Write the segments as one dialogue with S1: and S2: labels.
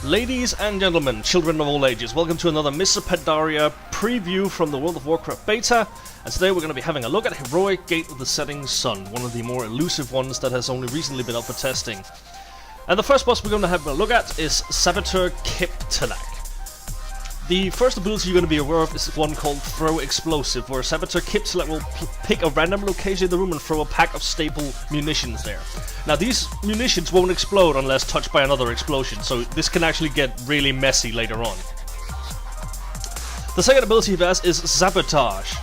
S1: Ladies and gentlemen, children of all ages, welcome to another Mr. Pandaria preview from the World of Warcraft beta. And today we're going to be having a look at Heroic Gate of the Setting Sun, one of the more elusive ones that has only recently been up for testing. And the first boss we're going to have a look at is Saboteur Kiptalak. The first ability you're going to be aware of is one called Throw Explosive, where Saboteur Kiptalak will pick a random location in the room and throw a pack of staple munitions there. Now these munitions won't explode unless touched by another explosion, so this can actually get really messy later on. The second ability he has is Sabotage.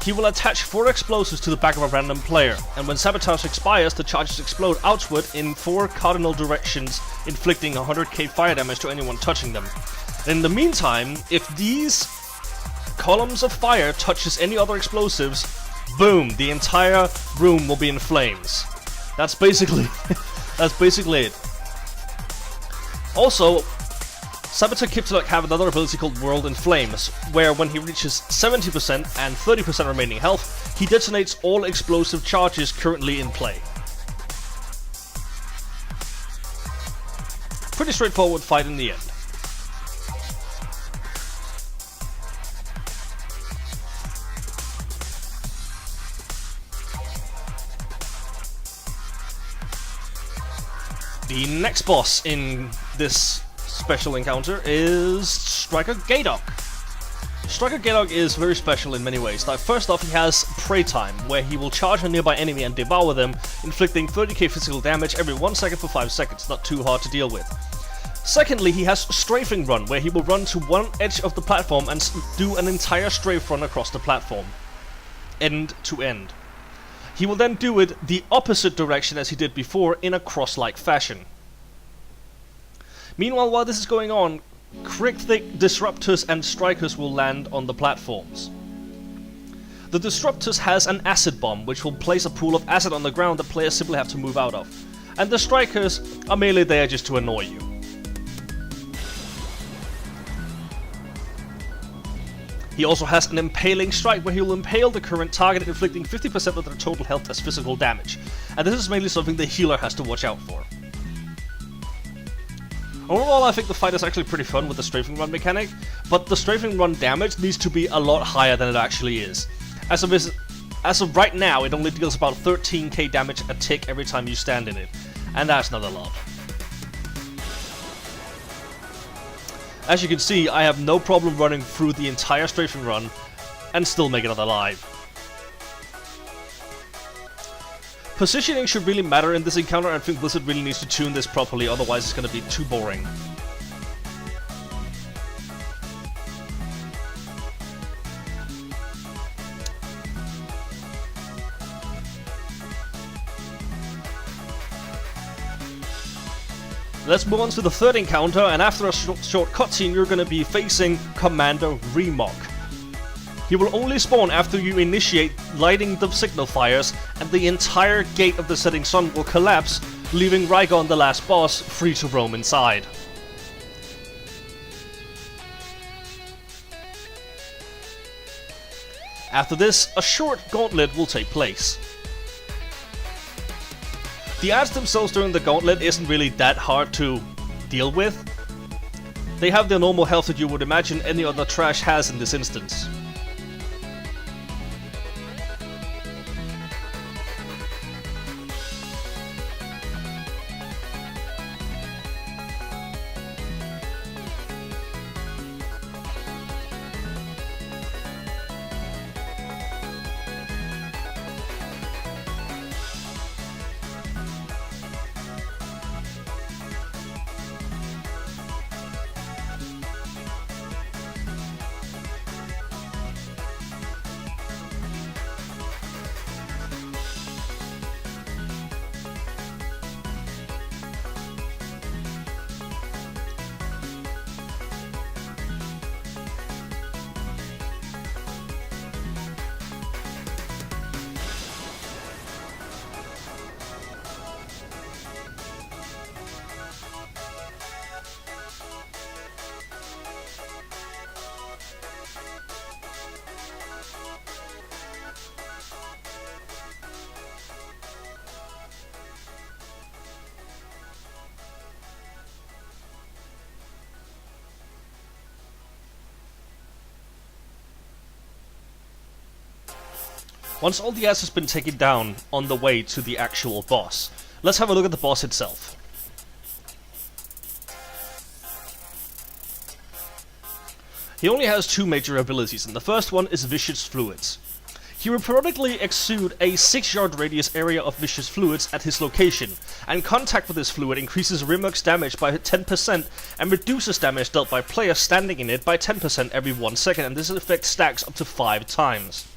S1: He will attach 4 explosives to the back of a random player, and when Sabotage expires, the charges explode outward in 4 cardinal directions, inflicting 100k fire damage to anyone touching them. In the meantime, if these columns of fire touches any other explosives, boom, the entire room will be in flames. That's basically it. Also, Saboteur Kiptalak have another ability called World in Flames, where when he reaches 70% and 30% remaining health, he detonates all explosive charges currently in play. Pretty straightforward fight in the end. The next boss in this special encounter is Striker Gaydog. Striker Gaydog is very special in many ways. Now, first off, he has Prey Time, where he will charge a nearby enemy and devour them, inflicting 30k physical damage every 1 second for 5 seconds, not too hard to deal with. Secondly, he has Strafing Run, where he will run to one edge of the platform and do an entire strafe run across the platform, end to end. He will then do it the opposite direction as he did before in a cross-like fashion. Meanwhile, while this is going on, Cryptic Disruptors and Strikers will land on the platforms. The Disruptors has an acid bomb, which will place a pool of acid on the ground that players simply have to move out of. And the Strikers are merely there just to annoy you. He also has an Impaling Strike, where he will impale the current target, inflicting 50% of their total health as physical damage. And this is mainly something the healer has to watch out for. Overall, I think the fight is actually pretty fun with the Strafing Run mechanic, but the Strafing Run damage needs to be a lot higher than it actually is. As of right now, it only deals about 13k damage a tick every time you stand in it, and that's not a lot. As you can see, I have no problem running through the entire Strafing Run and still make it out alive. Positioning should really matter in this encounter, and I think Blizzard really needs to tune this properly, otherwise it's going to be too boring. Let's move on to the third encounter, and after a short cutscene you're going to be facing Commander Remok. He will only spawn after you initiate lighting the signal fires, and the entire Gate of the Setting Sun will collapse, leaving Rygon, the last boss, free to roam inside. After this, a short gauntlet will take place. The ads themselves during the gauntlet isn't really that hard to deal with. They have the normal health that you would imagine any other trash has in this instance. once all the ads has been taken down on the way to the actual boss. Let's have a look at the boss itself. He only has two major abilities, and the first one is Vicious Fluids. He will periodically exude a 6-yard radius area of vicious fluids at his location, and contact with this fluid increases Rimurk's damage by 10% and reduces damage dealt by players standing in it by 10% every 1 second, and this effect stacks up to 5 times.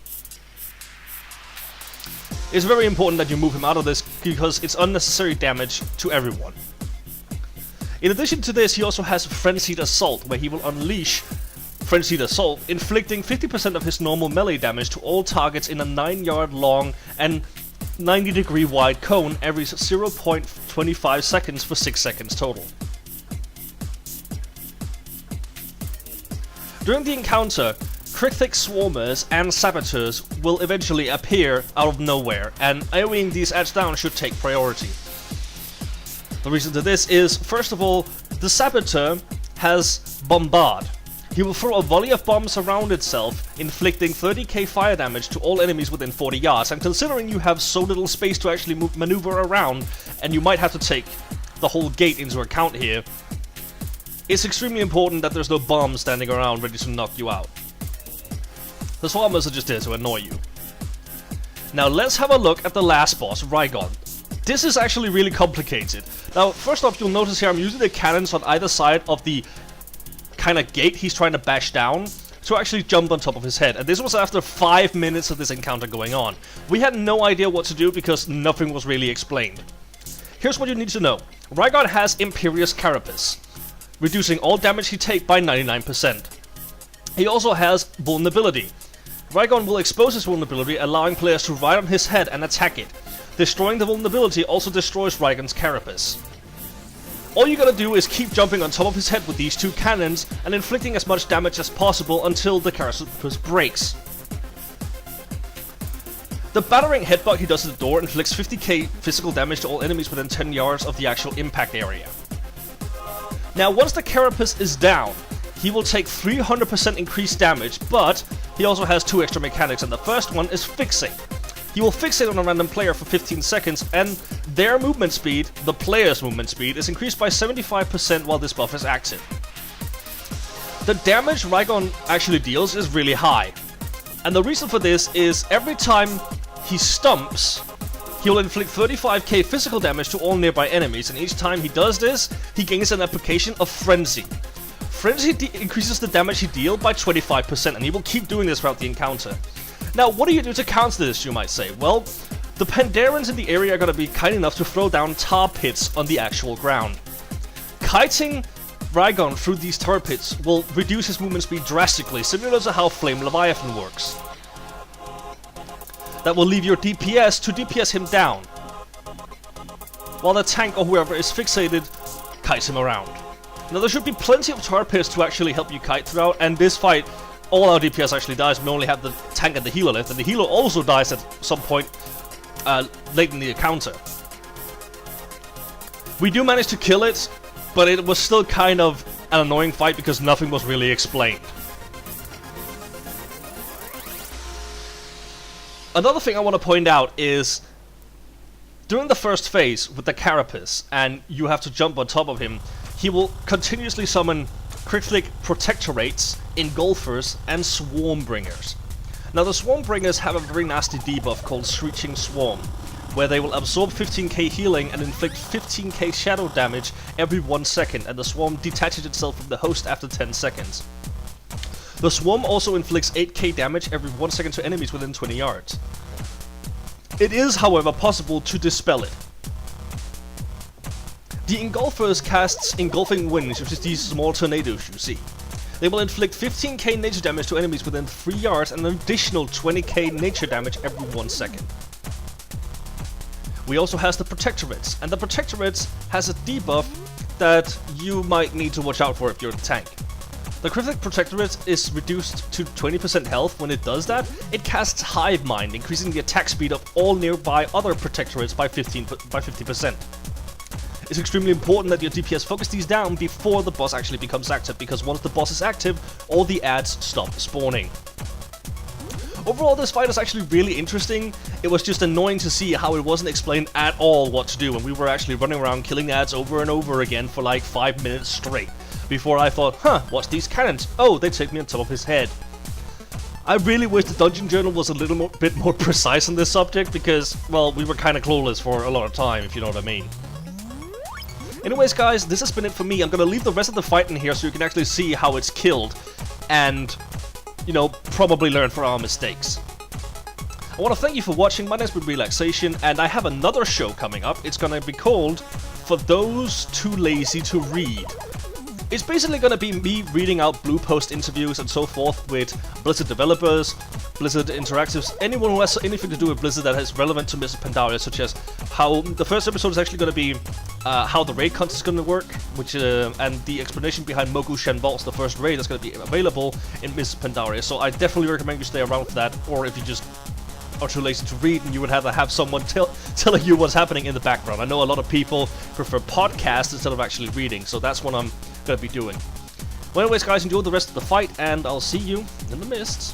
S1: It's very important that you move him out of this because it's unnecessary damage to everyone. In addition to this, he also has Frenzied Assault, where he will unleash Frenzied Assault, inflicting 50% of his normal melee damage to all targets in a 9-yard long and 90-degree wide cone every 0.25 seconds for 6 seconds total. During the encounter, Cryptic Swarmers and Saboteurs will eventually appear out of nowhere, and AoEing these adds down should take priority. The reason to this is, first of all, the Saboteur has Bombard. He will throw a volley of bombs around itself, inflicting 30k fire damage to all enemies within 40 yards, and considering you have so little space to actually maneuver around, and you might have to take the whole gate into account here, it's extremely important that there's no bombs standing around ready to knock you out. The Swarmers are just there to annoy you. Now let's have a look at the last boss, Rygon. This is actually really complicated. Now, first off, you'll notice here I'm using the cannons on either side of the kind of gate he's trying to bash down to actually jump on top of his head, and this was after 5 minutes of this encounter going on. We had no idea what to do because nothing was really explained. Here's what you need to know. Rygon has Imperious Carapace, reducing all damage he takes by 99%. He also has Vulnerability. Rygon will expose his vulnerability, allowing players to ride on his head and attack it. Destroying the vulnerability also destroys Rygon's Carapace. All you gotta do is keep jumping on top of his head with these two cannons and inflicting as much damage as possible until the Carapace breaks. The battering headbutt he does at the door inflicts 50k physical damage to all enemies within 10 yards of the actual impact area. Now once the Carapace is down, he will take 300% increased damage, but he also has two extra mechanics, and the first one is Fixate. He will fixate on a random player for 15 seconds, and their movement speed, the player's movement speed, is increased by 75% while this buff is active. The damage Rygon actually deals is really high, and the reason for this is every time he stumps, he will inflict 35k physical damage to all nearby enemies, and each time he does this, he gains an application of Frenzy. Frenzy increases the damage he deals by 25%, and he will keep doing this throughout the encounter. Now, what do you do to counter this, you might say? Well, the Pandarians in the area are going to be kind enough to throw down tar pits on the actual ground. Kiting Rygon through these tar pits will reduce his movement speed drastically, similar to how Flame Leviathan works. That will leave your DPS to DPS him down, while the tank or whoever is fixated kites him around. Now, there should be plenty of tar pits to actually help you kite throughout, and this fight, all our DPS actually dies. We only have the tank and the healer left, and the healer also dies at some point late in the encounter. We do manage to kill it, but it was still kind of an annoying fight because nothing was really explained. Another thing I want to point out is during the first phase with the Carapace, and you have to jump on top of him, he will continuously summon Cryptic Protectorates, Engulfers, and Swarmbringers. Now the Swarmbringers have a very nasty debuff called Screeching Swarm, where they will absorb 15k healing and inflict 15k shadow damage every 1 second, and the swarm detaches itself from the host after 10 seconds. The swarm also inflicts 8k damage every 1 second to enemies within 20 yards. It is, however, possible to dispel it. The Engulfers casts Engulfing Winds, which is these small tornadoes you see. They will inflict 15k nature damage to enemies within 3 yards and an additional 20k nature damage every 1 second. We also has the Protectorates, and the Protectorates has a debuff that you might need to watch out for if you're a tank. The Cryptic Protectorate is reduced to 20% health. When it does that, it casts Hive Mind, increasing the attack speed of all nearby other Protectorates by 50%. It's extremely important that your DPS focus these down before the boss actually becomes active, because once the boss is active, all the ads stop spawning. Overall, this fight is actually really interesting. It was just annoying to see how it wasn't explained at all what to do, and we were actually running around killing the ads over and over again for like 5 minutes straight. Before I thought, what's these cannons? Oh, they take me on top of his head. I really wish the Dungeon Journal was a bit more precise on this subject, because, well, we were kind of clueless for a lot of time, if you know what I mean. Anyways, guys, this has been it for me. I'm gonna leave the rest of the fight in here so you can actually see how it's killed, and, you know, probably learn from our mistakes. I want to thank you for watching. My name's been Relaxation, and I have another show coming up. It's gonna be called For Those Too Lazy to Read. It's basically going to be me reading out Blue Post interviews and so forth with Blizzard developers, Blizzard Interactives, anyone who has anything to do with Blizzard that is relevant to Mr. Pandaria, such as how the first episode is actually going to be how the raid contest is going to work, which and the explanation behind Mogu Shenvol's the first raid is going to be available in Mr. Pandaria. So I definitely recommend you stay around for that, or if you just are too lazy to read and you would have to have someone telling you what's happening in the background. I know a lot of people prefer podcasts instead of actually reading, so that's what I'm going to be doing. Well, anyways, guys, enjoy the rest of the fight, and I'll see you in the mists.